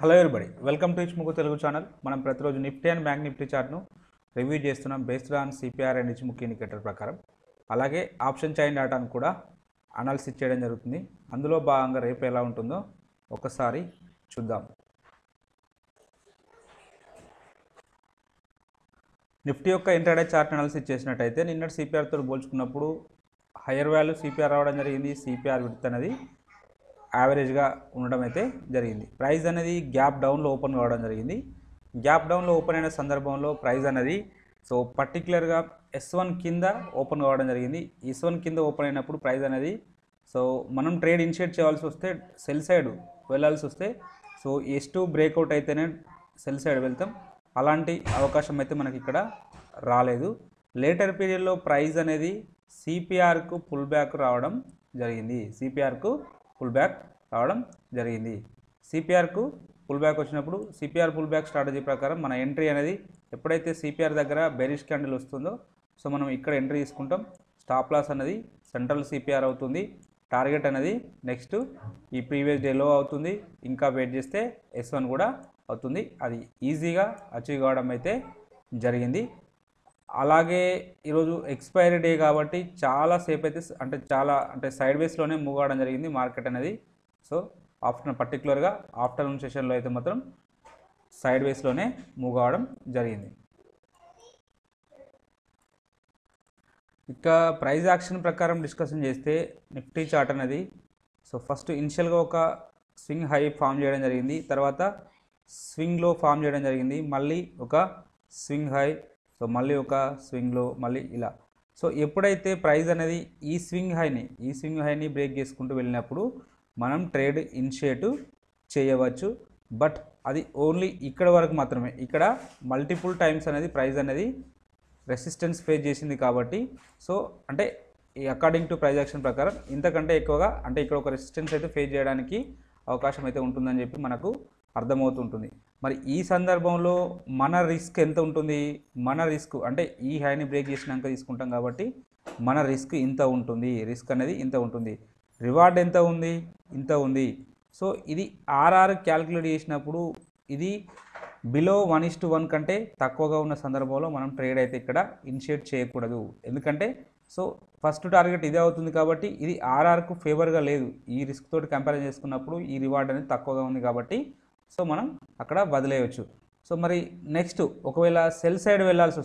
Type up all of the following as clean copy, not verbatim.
Hello everybody welcome to Ichimoku Telugu channel. మనం ప్రతిరోజు Nifty and bank Nifty చార్ట్ను review చేస్తున్నాం based on CPR and Ichimoku indicator ప్రకారం. అలాగే ఆప్షన్ చైన్ డాటాను కూడా అనాలిసిస్ చేయడం జరుగుతుంది. అందులో భాగంగా రేపు ఎలా ఉంటుందో ఒకసారి చూద్దాం. నిఫ్టీ యొక్క ఇంట్రాడే చార్ట్ అనాలిసిస్ చేసినట్టయితే నిన్నటి సిపిఆర్తో పోల్చుకున్నప్పుడు హయ్యర్ వాల్యూ సిపిఆర్ రావడం జరిగింది. సిపిఆర్ విడ్త్ అనేది యావరేజ్గా ఉండడం అయితే జరిగింది. ప్రైస్ అనేది గ్యాప్ డౌన్లో ఓపెన్ కావడం జరిగింది. గ్యాప్ డౌన్లో ఓపెన్ అయిన సందర్భంలో ప్రైస్ అనేది పర్టికులర్గా S1 కింద ఓపెన్ కావడం జరిగింది. S1 కింద ఓపెన్ అయినప్పుడు ప్రైస్ అనేది మనం ట్రేడ్ ఇనిషియేట్ చేయాల్సి వస్తే సెల్ సైడ్ వెళ్ళాల్సి వస్తే S2 బ్రేక్అవుట్ అయితేనే సెల్ సైడ్ వెళ్తాం. అలాంటి అవకాశం అయితే మనకి ఇక్కడ రాలేదు. లేటర్ పీరియడ్లో ప్రైస్ అనేది సిపిఆర్కు పుల్ బ్యాక్ రావడం జరిగింది. సిపిఆర్కు పుల్ బ్యాక్ వచ్చినప్పుడు సిపిఆర్ పుల్ బ్యాక్ స్ట్రాటజీ ప్రకారం మన ఎంట్రీ అనేది ఎప్పుడైతే సిపిఆర్ దగ్గర బెరిష్ క్యాండిల్ వస్తుందో మనం ఇక్కడ ఎంట్రీ తీసుకుంటాం. స్టాప్ లాస్ అనేది సెంట్రల్ సిపిఆర్ అవుతుంది. టార్గెట్ అనేది నెక్స్ట్ ఈ ప్రీవియస్ డేలో అవుతుంది. ఇంకా వెయిట్ చేస్తే S1 కూడా అవుతుంది. అది ఈజీగా అచీవ్ కావడం అయితే జరిగింది. అలాగే ఈరోజు ఎక్స్పైరీ డే కాబట్టి చాలాసేపు అయితే అంటే సైడ్ వేస్లోనే మూవ్ అవడం జరిగింది మార్కెట్ అనేది. పర్టికులర్గా ఆఫ్టర్నూన్ సెషన్లో అయితే మాత్రం సైడ్ వేస్లోనే మూవ్ కావడం జరిగింది. ఇక ప్రైస్ యాక్షన్ ప్రకారం డిస్కషన్ చేస్తే నిఫ్టీ చార్ట్ అనేది ఫస్ట్ ఇనిషియల్గా ఒక స్వింగ్ హై ఫామ్ చేయడం జరిగింది. తర్వాత స్వింగ్ లో ఫామ్ చేయడం జరిగింది. మళ్ళీ ఒక స్వింగ్ హై, మళ్ళీ ఒక స్వింగ్ లో, మళ్ళీ ఇలా. ఎప్పుడైతే ప్రైస్ అనేది ఈ స్వింగ్ హైని బ్రేక్ చేసుకుంటూ వెళ్ళినప్పుడు మనం ట్రేడ్ ఇనిషియేట్ చేయవచ్చు. బట్ అది ఓన్లీ ఇక్కడ వరకు మాత్రమే. ఇక్కడ మల్టిపుల్ టైమ్స్ అనేది ప్రైస్ అనేది రెసిస్టెన్స్ ఫేస్ చేసింది కాబట్టి అంటే అకార్డింగ్ టు ప్రైస్ యాక్షన్ ప్రకారం ఇంతకంటే ఎక్కువగా అంటే ఇక్కడ ఒక రెసిస్టెన్స్ అయితే ఫేస్ చేయడానికి అవకాశం అయితే ఉంటుందని చెప్పి మనకు అర్థమవుతుంటుంది. మరి ఈ సందర్భంలో మన రిస్క్ ఎంత ఉంటుంది? మన రిస్క్ అంటే ఈ హైని బ్రేక్ చేసినాక తీసుకుంటాం కాబట్టి మన రిస్క్ ఇంత ఉంటుంది. రిస్క్ అనేది ఇంత ఉంటుంది. రివార్డ్ ఎంత ఉంది? ఇంత ఉంది. ఇది ఆర్ఆర్ క్యాల్కులేట్ చేసినప్పుడు ఇది బిలో 1:1 కంటే తక్కువగా ఉన్న సందర్భంలో మనం ట్రేడ్ అయితే ఇక్కడ ఇనిషియేట్ చేయకూడదు. ఎందుకంటే ఫస్ట్ టార్గెట్ ఇదే అవుతుంది కాబట్టి ఇది ఆర్ఆర్కు ఫేవర్గా లేదు. ఈ రిస్క్ తోటి కంపేర్ చేసుకున్నప్పుడు ఈ రివార్డ్ అనేది తక్కువగా ఉంది కాబట్టి మనం అక్కడ వదిలేయవచ్చు. మరి నెక్స్ట్ ఒకవేళ సెల్ సైడ్ వెళ్ళాల్సి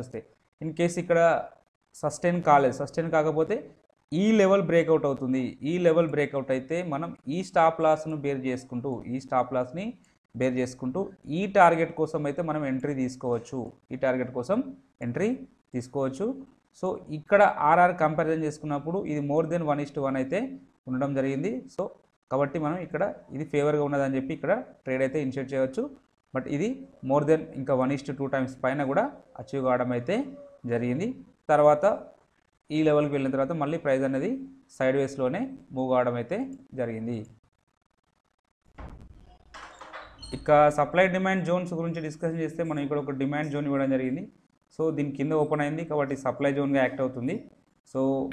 వస్తే ఇన్ కేసు ఇక్కడ సస్టైన్ కాకపోతే ఈ లెవెల్ బ్రేక్అవుట్ అవుతుంది. ఈ లెవెల్ బ్రేక్అవుట్ అయితే మనం ఈ స్టాప్ లాస్ని బేర్ చేసుకుంటూ ఈ టార్గెట్ కోసం అయితే మనం ఎంట్రీ తీసుకోవచ్చు. ఇక్కడ ఆర్ఆర్ కంపారిజన్ చేసుకున్నప్పుడు ఇది మోర్ దెన్ 1:1 అయితే ఉండడం జరిగింది. కాబట్టి మనం ఇక్కడ ఇది ఫేవర్గా ఉన్నదని చెప్పి ఇక్కడ ట్రేడ్ అయితే ఇనిషియేట్ చేయవచ్చు. బట్ ఇది మోర్ దెన్ ఇంకా 1:2 టైమ్స్ పైన కూడా అచీవ్ కావడం అయితే జరిగింది. తర్వాత ఈ లెవెల్కి వెళ్ళిన తర్వాత మళ్ళీ ప్రైస్ అనేది సైడ్ వేస్లోనే మూవ్ కావడం అయితే జరిగింది. ఇక సప్లై డిమాండ్ జోన్స్ గురించి డిస్కషన్ చేస్తే మనం ఇక్కడ ఒక డిమాండ్ జోన్ ఇవ్వడం జరిగింది. దీని కింద ఓపెన్ అయింది కాబట్టి సప్లై జోన్గా యాక్ట్ అవుతుంది.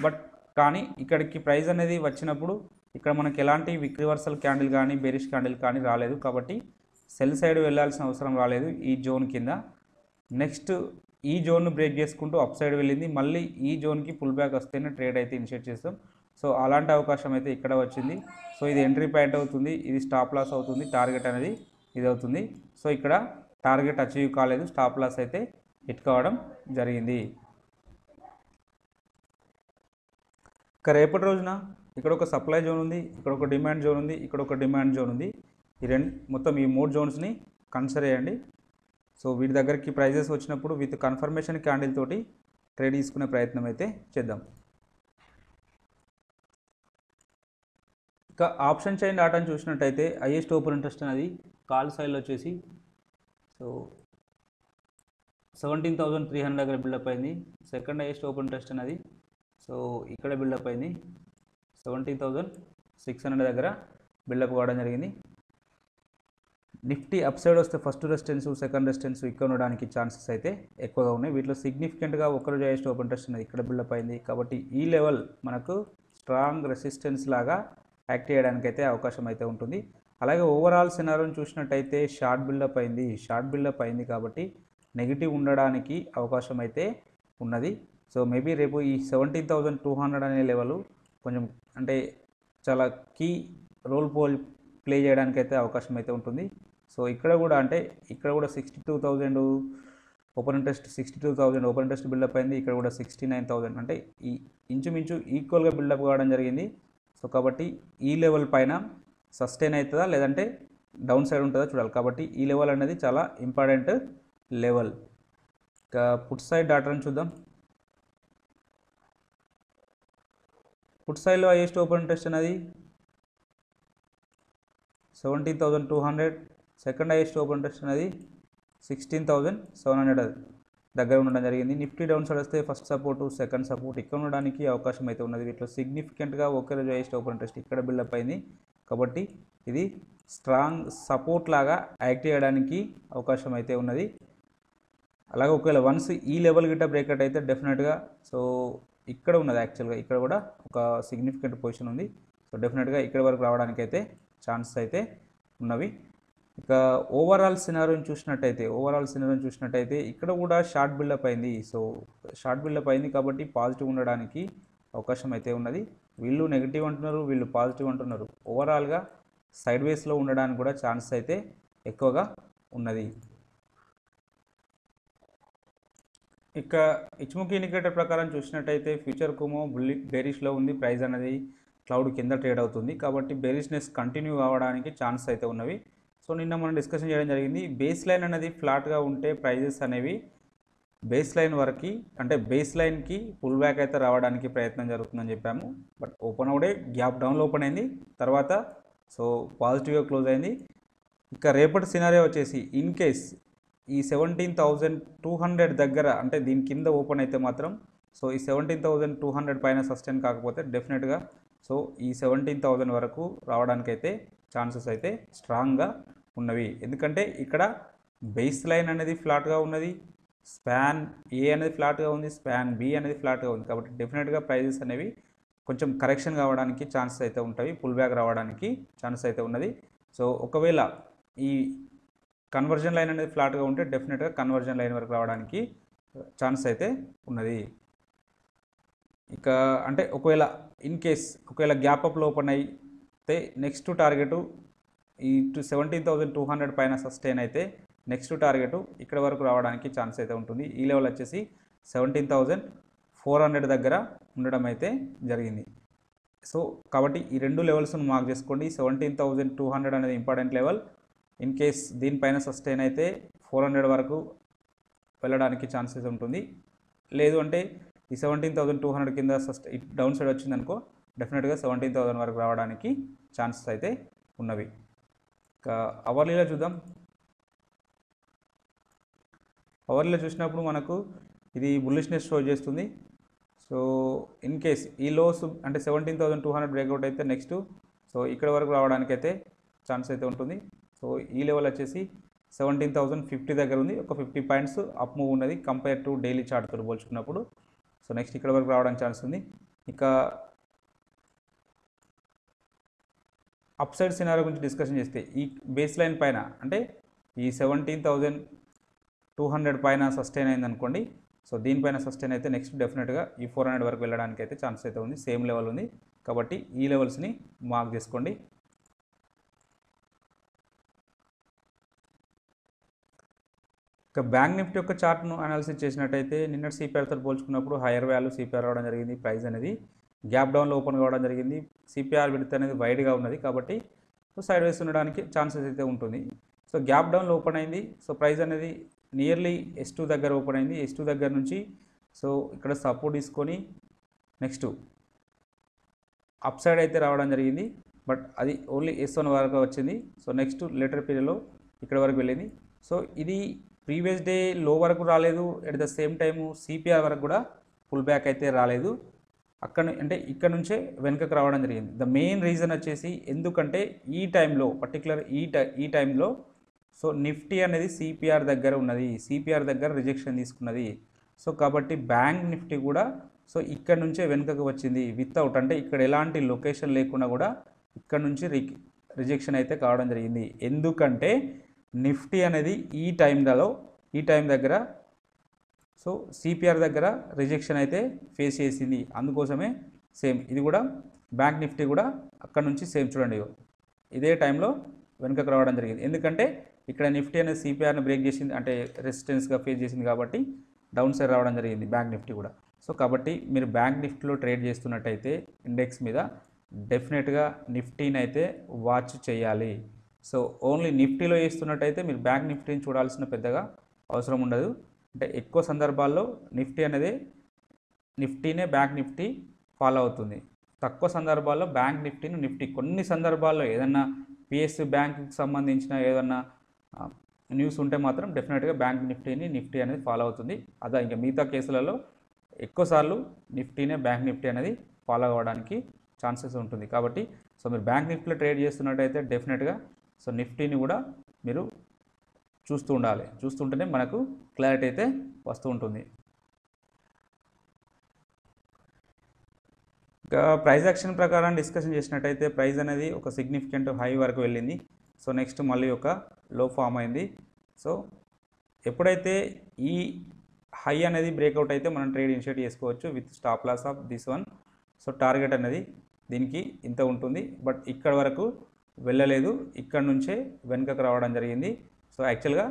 బట్ కానీ ఇక్కడికి ప్రైస్ అనేది వచ్చినప్పుడు ఇక్కడ మనకి ఎలాంటి రివర్సల్ క్యాండిల్ కానీ బేరిష్ క్యాండిల్ కానీ రాలేదు కాబట్టి సెల్ సైడ్ వెళ్ళాల్సిన అవసరం రాలేదు ఈ జోన్ కింద. నెక్స్ట్ ఈ జోన్ను బ్రేక్ చేసుకుంటూ అప్ సైడ్ వెళ్ళింది. మళ్ళీ ఈ జోన్కి పుల్ బ్యాక్ వస్తేనే ట్రేడ్ అయితే ఇనిషియేట్ చేస్తాం. అలాంటి అవకాశం అయితే ఇక్కడ వచ్చింది. ఇది ఎంట్రీ పాయింట్ అవుతుంది. ఇది స్టాప్ లాస్ అవుతుంది. టార్గెట్ అనేది ఇది అవుతుంది. ఇక్కడ టార్గెట్ అచీవ్ కాలేదు. స్టాప్ లాస్ అయితే హిట్ కావడం జరిగింది. ఇక రేపటి రోజున ఇక్కడ ఒక సప్లై జోన్ ఉంది, ఇక్కడ ఒక డిమాండ్ జోన్ ఉంది, ఇక్కడ ఒక డిమాండ్ జోన్ ఉంది. మొత్తం ఈ 3 జోన్స్ని కన్సిడర్ చేయండి. వీటి దగ్గరికి ప్రైజెస్ వచ్చినప్పుడు విత్ కన్ఫర్మేషన్ క్యాండిల్ తోటి ట్రేడ్ తీసుకునే ప్రయత్నం అయితే చేద్దాం. ఇక ఆప్షన్ చైన్ డాటాను చూసినట్టయితే హైయెస్ట్ ఓపెన్ ఇంట్రెస్ట్ అనేది కాల్ సైడ్లో వచ్చేసి 17,300 దగ్గర బిల్డప్ అయింది. సెకండ్ హైయెస్ట్ ఓపెన్ ఇంట్రెస్ట్ అనేది ఇక్కడ బిల్డప్ అయింది. 17,600 దగ్గర బిల్డప్ కావడం జరిగింది. నిఫ్టీ అప్ సైడ్ వస్తే ఫస్ట్ రెసిస్టెన్స్, సెకండ్ రెసిస్టెన్స్ ఇక్కడ ఉండడానికి ఛాన్సెస్ అయితే ఎక్కువగా ఉన్నాయి. వీటిలో సిగ్నిఫికెంట్గా ఒకరోజు హైయెస్ట్ ఓపెన్ ఇంట్రెస్ట్ అనేది ఇక్కడ బిల్డప్ అయింది కాబట్టి ఈ లెవెల్ మనకు స్ట్రాంగ్ రెసిస్టెన్స్ లాగా యాక్ట్ చేయడానికి అయితే అవకాశం అయితే ఉంటుంది. అలాగే ఓవరాల్ సినారియోని చూసినట్టయితే షార్ట్ బిల్డప్ అయింది కాబట్టి నెగిటివ్ ఉండడానికి అవకాశం అయితే ఉన్నది. సో మేబీ రేపు ఈ 17,200 అనే లెవెల్ కొంచెం అంటే చాలా కీ రోల్ ప్లే చేయడానికి అయితే అవకాశం అయితే ఉంటుంది. సో ఇక్కడ కూడా 62,000 open interest 62,000 open interest buildup అయింది. ఇక్కడ కూడా 69,000 అంటే ఈ ఇంచుమించు ఈక్వల్గా బిల్డప్ కావడం జరిగింది. సో కాబట్టి ఈ లెవెల్ పైన సస్టైన్ అవుతుందా లేదంటే డౌన్ సైడ్ ఉంటుందా చూడాలి. కాబట్టి ఈ లెవెల్ అనేది చాలా ఇంపార్టెంట్ లెవెల్. ఇంకా పుట్ సైడ్ డాటాను చూద్దాం. పుట్ సైడ్లో హైయెస్ట్ ఓపెన్ ఇంట్రెస్ట్ అనేది 17,200, సెకండ్ హైయెస్ట్ ఓపెన్ ఇంట్రెస్ట్ అనేది 16,700 దగ్గర ఉండడం జరిగింది. నిఫ్టీ డౌన్ సైడ్ వస్తే ఫస్ట్ సపోర్టు సెకండ్ సపోర్ట్ ఇక్కడ ఉండడానికి అవకాశం అయితే ఉన్నది. వీటిలో సిగ్నిఫికెంట్గా ఒకే రోజు హైయెస్ట్ ఓపెన్ ఇంట్రెస్ట్ ఇక్కడ బిల్డప్ అయింది కాబట్టి ఇది స్ట్రాంగ్ సపోర్ట్ లాగా యాక్ట్ చేయడానికి అవకాశం అయితే ఉన్నది. అలాగే ఒకవేళ వన్స్ ఈ లెవెల్ గిట్ట బ్రేక్అవుట్ అయితే డెఫినెట్గా సో ఇక్కడ ఉన్నది యాక్చువల్గా ఇక్కడ కూడా ఒక సిగ్నిఫికెంట్ పొజిషన్ ఉంది. సో డెఫినెట్గా ఇక్కడ వరకు రావడానికి అయితే ఛాన్సెస్ అయితే ఉన్నవి. ఇక ఓవరాల్ సినారియోని చూసినట్టయితే ఇక్కడ కూడా షార్ట్ బిల్డప్ అయింది. సో షార్ట్ బిల్డప్ అయింది కాబట్టి పాజిటివ్ ఉండడానికి అవకాశం అయితే ఉన్నది. వీళ్ళు నెగిటివ్ అంటున్నారు, వీళ్ళు పాజిటివ్ అంటున్నారు. ఓవరాల్గా సైడ్ వేస్లో ఉండడానికి కూడా ఛాన్సెస్ అయితే ఎక్కువగా ఉన్నది. ఇక ఇచ్ముఖి ఇండికేటర్ ప్రకారం చూసినట్టయితే ఫ్యూచర్ కుమో బేరిష్లో ఉంది. ప్రైస్ అనేది క్లౌడ్ కింద ట్రేడ్ అవుతుంది కాబట్టి బేరిష్నెస్ కంటిన్యూ కావడానికి ఛాన్స్ అయితే ఉన్నవి. సో నిన్న మనం డిస్కషన్ చేయడం జరిగింది. బేస్ లైన్ అనేది ఫ్లాట్గా ఉంటే ప్రైజెస్ అనేవి బేస్ లైన్ వరకు అంటే బేస్ లైన్కి పుల్ బ్యాక్ అయితే రావడానికి ప్రయత్నం జరుగుతుందని చెప్పాము. బట్ ఓపెన్ అవుడే గ్యాప్ డౌన్లో ఓపెన్ అయింది, తర్వాత సో పాజిటివ్గా క్లోజ్ అయింది. ఇక రేపటి సినారియో వచ్చేసి ఇన్ కేస్ ఈ 17,200 దగ్గర అంటే దీని కింద ఓపెన్ అయితే మాత్రం సో ఈ 17,200 పైన సస్టైన్ కాకపోతే డెఫినెట్గా సో ఈ 17,000 వరకు రావడానికైతే ఛాన్సెస్ అయితే స్ట్రాంగ్గా ఉన్నవి. ఎందుకంటే ఇక్కడ బేస్ లైన్ అనేది ఫ్లాట్గా ఉన్నది, స్పాన్ ఏ అనేది ఫ్లాట్గా ఉంది, స్పాన్ బి అనేది ఫ్లాట్గా ఉంది. కాబట్టి డెఫినెట్గా ప్రైజెస్ అనేవి కొంచెం కరెక్షన్ కావడానికి ఛాన్సెస్ అయితే ఉంటాయి, పుల్ బ్యాక్ రావడానికి ఛాన్సెస్ అయితే ఉన్నది. సో ఒకవేళ ఈ కన్వర్జన్ లైన్ అనేది ఫ్లాట్గా ఉంటే డెఫినెట్గా కన్వర్జన్ లైన్ వరకు రావడానికి ఛాన్స్ అయితే ఉన్నది. ఇక అంటే ఒకవేళ గ్యాప్ అప్లో ఓపెన్ అయితే నెక్స్ట్ టార్గెట్ ఈ 17,200 పైన సస్టైన్ అయితే నెక్స్ట్ టార్గెట్ ఇక్కడ వరకు రావడానికి ఛాన్స్ అయితే ఉంటుంది. ఈ లెవెల్ వచ్చేసి 17,400 దగ్గర ఉండడం అయితే జరిగింది. సో కాబట్టి ఈ రెండు లెవెల్స్ను మార్క్ చేసుకోండి. 17,200 అనేది ఇంపార్టెంట్ లెవెల్. ఇన్ కేస్ దీనిపైన సస్టైన్ అయితే 400 వరకు వెళ్ళడానికి ఛాన్సెస్ ఉంటుంది. లేదు అంటే ఈ 17,200 కింద డౌన్ సైడ్ వచ్చిందనుకో డెఫినెట్గా 17,000 వరకు రావడానికి ఛాన్సెస్ అయితే ఉన్నవి. ఇంకా అవర్లీలో చూద్దాం. అవర్లీలో చూసినప్పుడు మనకు ఇది బుల్లిష్నెస్ షో చేస్తుంది. సో ఇన్ కేస్ ఈ లోస్ అంటే 17,200 బ్రేక్అవుట్ అయితే నెక్స్ట్ సో ఇక్కడ వరకు రావడానికి అయితే ఛాన్స్ అయితే ఉంటుంది. సో ఈ లెవెల్ వచ్చేసి 17,050 దగ్గర ఉంది. ఒక 50 పాయింట్స్ అప్ మూవ్ ఉన్నది కంపేర్ టు డైలీ చార్ట్తో పోల్చుకున్నప్పుడు. సో నెక్స్ట్ ఇక్కడ వరకు రావడానికి ఛాన్స్ ఉంది. ఇక అప్ సైడ్ సినారియో గురించి డిస్కషన్ చేస్తే ఈ బేస్ లైన్ పైన అంటే ఈ 17,200 పైన సస్టైన్ అయింది అనుకోండి. సో దీనిపైన సస్టైన్ అయితే నెక్స్ట్ డెఫినెట్గా ఈ 400 వరకు వెళ్ళడానికి అయితే ఛాన్స్ అయితే ఉంది. సేమ్ లెవెల్ ఉంది కాబట్టి ఈ లెవెల్స్ని మార్క్ చేసుకోండి. ఇక బ్యాంక్ నిఫ్టీ యొక్క చార్ట్ను అనాలిసిస్ చేసినట్టయితే నిన్నటి సిపిఆర్తో పోల్చుకున్నప్పుడు హైయర్ వాల్యూ సిపిఆర్ రావడం జరిగింది. ప్రైస్ అనేది గ్యాప్ డౌన్లో ఓపెన్ కావడం జరిగింది. సిపిఆర్ విడత అనేది వైడ్గా ఉన్నది కాబట్టి సైడ్ వేస్ ఉండడానికి ఛాన్సెస్ అయితే ఉంటుంది. సో గ్యాప్ డౌన్లో ఓపెన్ అయింది. సో ప్రైస్ అనేది నియర్లీ S2 దగ్గర ఓపెన్ అయింది. S2 దగ్గర నుంచి సో ఇక్కడ సపోర్ట్ తీసుకొని నెక్స్ట్ అప్ సైడ్ అయితే రావడం జరిగింది. బట్ అది ఓన్లీ S1 వరకు వచ్చింది. సో నెక్స్ట్ లేటర్ పీరియడ్లో ఇక్కడ వరకు వెళ్ళింది. సో ఇది ప్రీవియస్ డే లో వరకు రాలేదు. At the same time CPR వరకు కూడా పుల్ బ్యాక్ అయితే రాలేదు. ఇక్కడ నుంచే వెనుకకు రావడం జరిగింది. ద మెయిన్ రీజన్ వచ్చేసి ఎందుకంటే ఈ టైంలో పర్టికులర్ ఈ టైంలో సో నిఫ్టీ అనేది సిపిఆర్ దగ్గర ఉన్నది, సిపిఆర్ దగ్గర రిజెక్షన్ తీసుకున్నది. సో కాబట్టి బ్యాంక్ నిఫ్టీ కూడా సో ఇక్కడ నుంచే వెనుకకు వచ్చింది వితౌట్ అంటే ఇక్కడ ఎలాంటి లొకేషన్ లేకుండా కూడా ఇక్కడ నుంచి రిజెక్షన్ అయితే కావడం జరిగింది. ఎందుకంటే నిఫ్టీ అనేది ఈ టైం దగ్గర సో సిపిఆర్ దగ్గర రిజెక్షన్ అయితే ఫేస్ చేసింది. అందుకోసమే సేమ్ ఇది కూడా బ్యాంక్ నిఫ్టీ కూడా అక్కడ నుంచి సేమ్ చూడండి ఇదే టైంలో వెనుకకు రావడం జరిగింది. ఎందుకంటే ఇక్కడ నిఫ్టీ అనేది సిపిఆర్ని బ్రేక్ చేసింది, అంటే రెసిస్టెన్స్గా ఫేస్ చేసింది కాబట్టి డౌన్ సైడ్ రావడం జరిగింది బ్యాంక్ నిఫ్టీ కూడా. సో కాబట్టి మీరు బ్యాంక్ నిఫ్టీలో ట్రేడ్ చేస్తున్నట్టయితే ఇండెక్స్ మీద డెఫినెట్గా నిఫ్టీని అయితే వాచ్ చేయాలి. సో ఓన్లీ నిఫ్టీలో చేస్తున్నట్టయితే మీరు బ్యాంక్ నిఫ్టీని చూడాల్సిన పెద్దగా అవసరం ఉండదు. అంటే ఎక్కువ సందర్భాల్లో నిఫ్టీనే బ్యాంక్ నిఫ్టీ ఫాలో అవుతుంది. తక్కువ సందర్భాల్లో బ్యాంక్ నిఫ్టీ కొన్ని సందర్భాల్లో ఏదన్నా పిఎస్యు బ్యాంక్కి సంబంధించిన ఏదన్నా న్యూస్ ఉంటే మాత్రం డెఫినెట్గా బ్యాంక్ నిఫ్టీ అనేది ఫాలో అవుతుంది. అదే ఇంకా మిగతా కేసులలో ఎక్కువసార్లు నిఫ్టీనే బ్యాంక్ నిఫ్టీ అనేది ఫాలో అవ్వడానికి ఛాన్సెస్ ఉంటుంది. కాబట్టి సో మీరు బ్యాంక్ నిఫ్టీలో ట్రేడ్ చేస్తున్నట్టయితే డెఫినెట్గా సో నిఫ్టీని కూడా మీరు చూస్తుంటేనే మనకు క్లారిటీ అయితే వస్తూ ఉంటుంది. ఇంకా ప్రైస్ యాక్షన్ ప్రకారం డిస్కషన్ చేసినట్టయితే ప్రైస్ అనేది ఒక సిగ్నిఫికెంట్ హై వరకు వెళ్ళింది. సో నెక్స్ట్ మళ్ళీ ఒక లో ఫామ్ అయింది. సో ఎప్పుడైతే ఈ హై అనేది బ్రేక్అవుట్ అయితే మనం ట్రేడ్ ఇనిషియేట్ చేసుకోవచ్చు with stop loss of this one. So target అనేది దీనికి ఇంత ఉంటుంది, బట్ ఇక్కడ వరకు వెళ్ళలేదు, ఇక్కడ నుంచే వెనుకకు రావడం జరిగింది. సో యాక్చువల్గా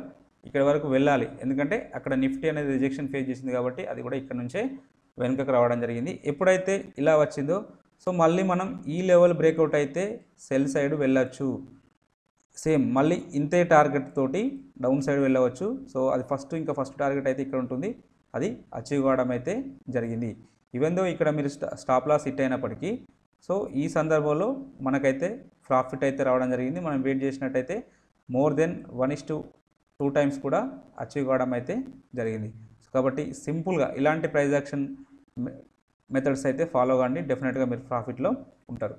ఇక్కడ వరకు వెళ్ళాలి, ఎందుకంటే అక్కడ నిఫ్టీ అనేది రిజెక్షన్ ఫేస్ చేసింది కాబట్టి అది కూడా ఇక్కడ నుంచే వెనుకకు రావడం జరిగింది. ఎప్పుడైతే ఇలా వచ్చిందో సో మళ్ళీ మనం ఈ లెవెల్ బ్రేక్అవుట్ అయితే సెల్ సైడ్ వెళ్ళచ్చు. సేమ్ మళ్ళీ ఇంతే టార్గెట్ తోటి డౌన్ సైడ్ వెళ్ళవచ్చు. సో అది ఫస్ట్ టార్గెట్ అయితే ఇక్కడ ఉంటుంది, అది అచీవ్ కావడం అయితే జరిగింది. ఈవెన్ దో ఇక్కడ మీరు స్టాప్ లాస్ హిట్ అయినప్పటికీ సో ఈ సందర్భంలో మనకైతే ప్రాఫిట్ అయితే రావడం జరిగింది. మనం వెయిట్ చేసినట్టయితే మోర్ దెన్ 1:2 టైమ్స్ కూడా అచీవ్ కావడం అయితే జరిగింది. కాబట్టి సింపుల్గా ఇలాంటి ప్రైస్ యాక్షన్ మెథడ్స్ అయితే ఫాలో కాండి, డెఫినెట్గా మీరు ప్రాఫిట్లో ఉంటారు.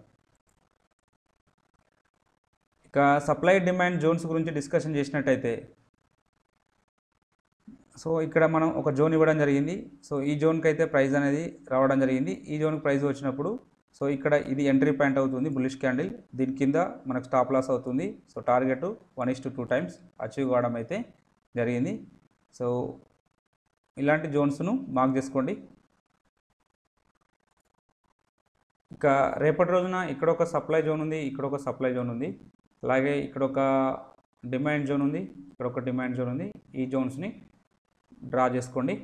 ఇక సప్లై డిమాండ్ జోన్స్ గురించి డిస్కషన్ చేసినట్టయితే సో ఇక్కడ మనం ఒక జోన్ ఇవ్వడం జరిగింది. సో ఈ జోన్కి అయితే ప్రైస్ అనేది రావడం జరిగింది. ఈ జోన్కి ప్రైస్ వచ్చినప్పుడు సో ఇక్కడ ఇది ఎంట్రీ పాయింట్ అవుతుంది, బుల్లిష్ క్యాండిల్, దీని కింద మనకు స్టాప్ లాస్ అవుతుంది. సో టార్గెట్ 1:2 టైమ్స్ అచీవ్ కావడం అయితే జరిగింది. సో ఇలాంటి జోన్స్ను మార్క్ చేసుకోండి. ఇక రేపటి రోజున ఇక్కడ ఒక సప్లై జోన్ ఉంది, ఇక్కడ ఒక సప్లై జోన్ ఉంది, అలాగే ఇక్కడ ఒక డిమాండ్ జోన్ ఉంది, ఇక్కడ ఒక డిమాండ్ జోన్ ఉంది. ఈ జోన్స్ని డ్రా చేసుకోండి.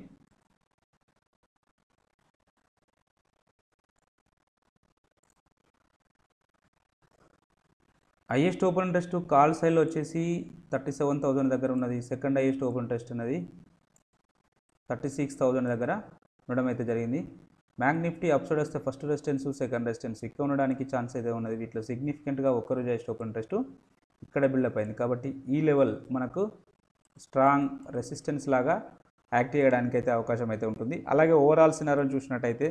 హైయెస్ట్ ఓపెన్ ఇంట్రెస్ట్ కాల్ సైడ్లో వచ్చేసి 37,000 దగ్గర ఉన్నది. సెకండ్ హైయెస్ట్ ఓపెన్ ఇంట్రెస్ట్ అనేది 36,000 దగ్గర ఉండడం అయితే జరిగింది. బ్యాంక్ నిఫ్టీ అప్ సైడ్ వస్తే ఫస్ట్ రెసిస్టెన్స్, సెకండ్ రెసిస్టెన్స్ ఇక్కడ ఉండడానికి ఛాన్స్ అయితే ఉన్నది. వీటిలో సిగ్నిఫికెంట్గా ఒక్కరోజు హైయెస్ట్ ఓపెన్ ఇంట్రెస్ట్ ఇక్కడ బిల్డప్ అయింది. కాబట్టి ఈ లెవెల్ మనకు స్ట్రాంగ్ రెసిస్టెన్స్ లాగా యాక్ట్ చేయడానికి అయితే అవకాశం అయితే ఉంటుంది. అలాగే ఓవరాల్ సినారియోని చూసినట్టయితే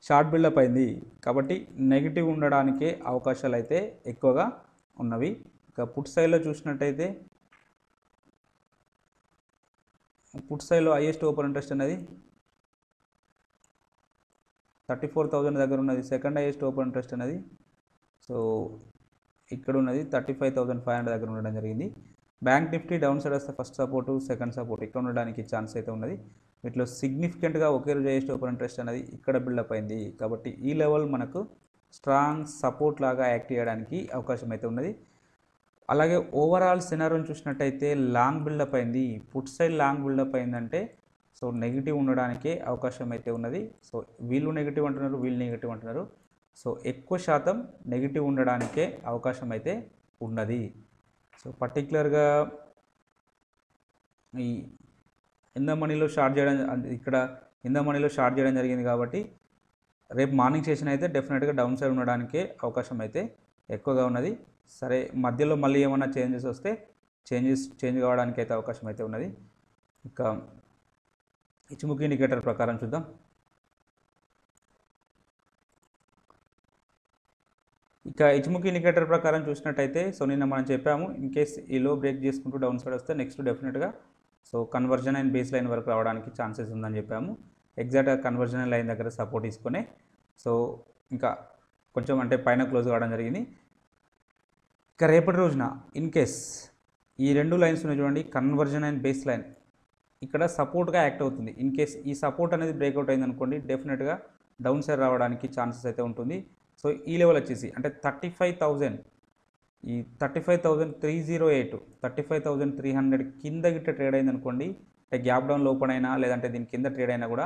షార్ట్ బిల్డప్ అయింది కాబట్టి నెగిటివ్ ఉండడానికే అవకాశాలు అయితే ఎక్కువగా ఉన్నవి. ఇక పుట్ సైడ్లో చూసినట్టయితే పుట్ సైడ్లో హైయెస్ట్ ఓపెన్ ఇంట్రెస్ట్ అనేది 34,000 దగ్గర ఉన్నది. సెకండ్ హైయెస్ట్ ఓపెన్ ఇంట్రెస్ట్ అనేది సో ఇక్కడ ఉన్నది 35,500 దగ్గర ఉండడం జరిగింది. బ్యాంక్ నిఫ్టీ డౌన్ సైడ్ వస్తే ఫస్ట్ సపోర్టు, సెకండ్ సపోర్ట్ ఇక్కడ ఉండడానికి ఛాన్స్ అయితే ఉన్నది. వీటిలో సిగ్నిఫికెంట్గా ఒకే రోజు హైయెస్ట్ ఓపెన్ ఇంట్రెస్ట్ అనేది ఇక్కడ బిల్డప్ అయింది. కాబట్టి ఈ లెవెల్ మనకు స్ట్రాంగ్ సపోర్ట్ లాగా యాక్ట్ చేయడానికి అవకాశం అయితే ఉన్నది. అలాగే ఓవరాల్ సినారియోని చూసినట్టయితే లాంగ్ బిల్డప్ అయింది. పుట్ సైడ్ లాంగ్ బిల్డప్ అయిందంటే సో నెగిటివ్ ఉండడానికే అవకాశం అయితే ఉన్నది. సో వీళ్ళు నెగిటివ్ అంటున్నారు, వీళ్ళు నెగిటివ్ అంటున్నారు. సో ఎక్కువ శాతం నెగిటివ్ ఉండడానికే అవకాశం అయితే ఉన్నది. సో పర్టికులర్గా ఈ ఇన్ ద మనీలో షార్ట్ చేయడం, ఇక్కడ ఇన్ ద మనీలో షార్ట్ చేయడం జరిగింది కాబట్టి రేపు మార్నింగ్ సెషన్ అయితే డెఫినెట్గా డౌన్ సైడ్ ఉండడానికే అవకాశం అయితే ఎక్కువగా ఉన్నది. సరే మధ్యలో మళ్ళీ ఏమైనా చేంజెస్ వస్తే చేంజ్ కావడానికి అయితే అవకాశం అయితే ఉన్నది. ఇక ఇచ్చిముఖి ఇండికేటర్ ప్రకారం చూద్దాం. ఇక ఇచ్చిముఖి ఇండికేటర్ ప్రకారం చూసినట్టయితే సో నిన్న మనం చెప్పాము ఇన్ కేస్ ఈ లో బ్రేక్ చేసుకుంటూ డౌన్ సైడ్ వస్తే నెక్స్ట్ డెఫినెట్గా so conversion and base line వరకు రావడానికి ఛాన్సెస్ ఉందని చెప్పాము. ఎగ్జాక్ట్గా కన్వర్జన్ లైన్ దగ్గర సపోర్ట్ తీసుకొని సో ఇంకా కొంచెం అంటే పైన క్లోజ్ కావడం జరిగింది. ఇక రేపటి రోజున ఇన్ కేస్ ఈ రెండు లైన్స్ ఉన్నాయి చూడండి, కన్వర్జన్ అండ్ బేస్ లైన్, ఇక్కడ సపోర్ట్గా యాక్ట్ అవుతుంది. ఇన్ కేస్ ఈ సపోర్ట్ అనేది బ్రేక్అవుట్ అయింది అనుకోండి, డెఫినెట్గా డౌన్ సైడ్ రావడానికి ఛాన్సెస్ అయితే ఉంటుంది. సో ఈ లెవెల్ వచ్చేసి అంటే 35,000, ఈ 35,308, 35,300 కింద గిట్ట ట్రేడ్ అయింది అనుకోండి, అంటే గ్యాప్ డౌన్ ఓపెన్ అయినా లేదంటే దీని కింద ట్రేడ్ అయినా కూడా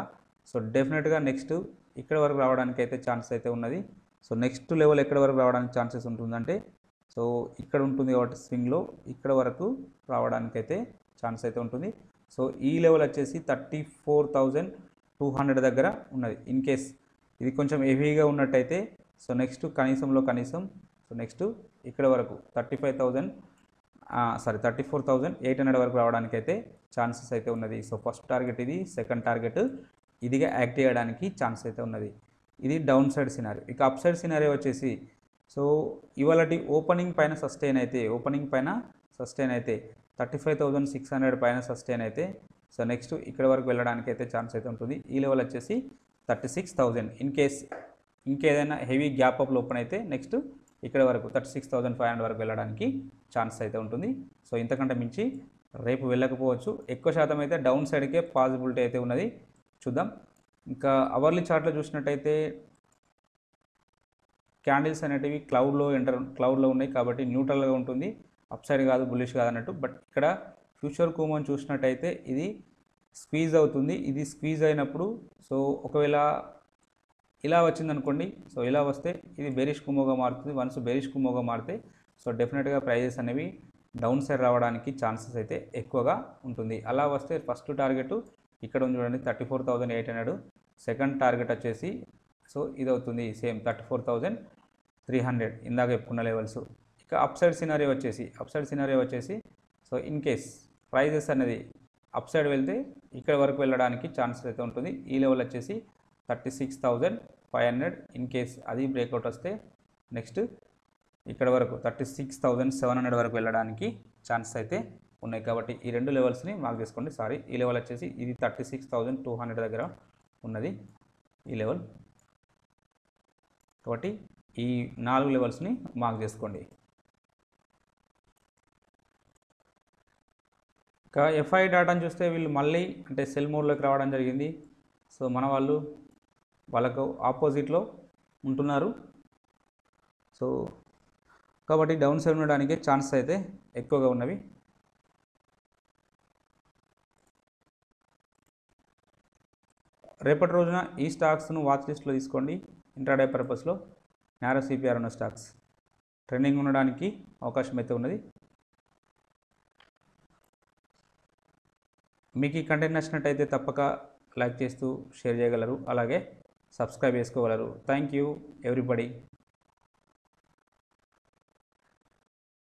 సో డెఫినెట్గా నెక్స్ట్ ఇక్కడ వరకు రావడానికి అయితే ఛాన్సెస్ అయితే ఉన్నది. సో నెక్స్ట్ లెవెల్ ఎక్కడ వరకు రావడానికి ఛాన్సెస్ ఉంటుందంటే, సో ఇక్కడ ఉంటుంది కాబట్టి స్వింగ్లో ఇక్కడ వరకు రావడానికి అయితే ఛాన్స్ అయితే ఉంటుంది. సో ఈ లెవెల్ వచ్చేసి 34,200 దగ్గర ఉన్నది. ఇన్ కేస్ ఇది కొంచెం హెవీగా ఉన్నట్టయితే సో నెక్స్ట్ కనీసం సో నెక్స్ట్ ఇక్కడ వరకు 34,800 వరకు రావడానికి అయితే ఛాన్సెస్ అయితే ఉన్నది. సో ఫస్ట్ టార్గెట్ ఇది, సెకండ్ టార్గెట్ ఇదిగా యాక్ట్ చేయడానికి ఛాన్స్ అయితే ఉన్నది. ఇది డౌన్ సైడ్ సినారీ. ఇక అప్ సైడ్ సినారీ వచ్చేసి సో ఇవాళటి ఓపెనింగ్ పైన సస్టైన్ అయితే 35,600 పైన సస్టైన్ అయితే సో నెక్స్ట్ ఇక్కడ వరకు వెళ్ళడానికి అయితే ఛాన్స్ అయితే ఉంటుంది. ఈ లెవెల్ వచ్చేసి 36,000. ఇన్ కేస్ ఇంకేదైనా హెవీ గ్యాప్ అప్ ఓపెన్ అయితే నెక్స్ట్ ఇక్కడ వరకు 36,500 వరకు వెళ్ళడానికి ఛాన్స్ అయితే ఉంటుంది. సో ఇంతకంటే మించి రేపు వెళ్ళకపోవచ్చు. ఎక్కువ శాతం అయితే డౌన్ సైడ్కే పాసిబిలిటీ అయితే ఉన్నది. చూద్దాం. ఇంకా చార్ట్లో చూసినట్టయితే క్యాండిల్స్ అనేటివి క్లౌడ్లో ఉన్నాయి కాబట్టి న్యూట్రల్గా ఉంటుంది, అప్ సైడ్ కాదు, బుల్లిష్ కాదు అన్నట్టు. బట్ ఇక్కడ ఫ్యూచర్ కుమోన్ చూసినట్టయితే ఇది స్క్వీజ్ అవుతుంది. ఇది స్క్వీజ్ అయినప్పుడు సో ఒకవేళ ఇలా వచ్చిందనుకోండి, సో ఇలా వస్తే ఇది బెరిష్ కుమోగా మారుతుంది. వన్స్ బెరిష్ కుమోగా మారితే సో డెఫినెట్గా ప్రైజెస్ అనేవి డౌన్ సైడ్ రావడానికి ఛాన్సెస్ అయితే ఎక్కువగా ఉంటుంది. అలా వస్తే ఫస్ట్ టార్గెట్ ఇక్కడ ఉంది చూడండి 34,800, సెకండ్ టార్గెట్ వచ్చేసి సో ఇది అవుతుంది సేమ్ 34,300 ఇందాక చెప్పుకున్న లెవెల్స్. ఇక అప్ సైడ్ సినారీ వచ్చేసి సో ఇన్ కేస్ ప్రైజెస్ అనేది అప్ సైడ్ వెళ్తే ఇక్కడ వరకు వెళ్ళడానికి ఛాన్సెస్ అయితే ఉంటుంది. ఈ లెవెల్ వచ్చేసి 36,500. ఇన్ కేస్ అది బ్రేక్అవుట్ వస్తే నెక్స్ట్ ఇక్కడ వరకు 36,700 వరకు వెళ్ళడానికి ఛాన్సెస్ అయితే ఉన్నాయి. కాబట్టి ఈ రెండు లెవెల్స్ని మార్క్ చేసుకోండి. ఈ లెవెల్ వచ్చేసి ఇది 36,200 దగ్గర ఉన్నది ఈ లెవెల్. కాబట్టి ఈ 4 లెవెల్స్ని మార్క్ చేసుకోండి. ఇంకా ఎఫ్ఐ డాటాను చూస్తే వీళ్ళు మళ్ళీ అంటే సెల్ మోడ్లోకి రావడం జరిగింది. సో మన వాళ్ళకు ఆపోజిట్లో ఉంటున్నారు. సో కాబట్టి డౌన్ సైడ్ ఉండడానికి ఛాన్సెస్ అయితే ఎక్కువగా ఉన్నవి. రేపటి రోజున ఈ స్టాక్స్ను వాచ్ లిస్ట్లో తీసుకోండి. ఇంట్రాడే పర్పస్లో నారో సిపిఆర్ ఉన్న స్టాక్స్ ట్రెండింగ్ ఉండడానికి అవకాశం అయితే ఉన్నది. మీకు ఈ కంటెంట్ నచ్చినట్టయితే తప్పక లైక్ చేస్తూ షేర్ చేయగలరు, అలాగే సబ్స్క్రైబ్ చేసుకోగలరు. Thank you everybody.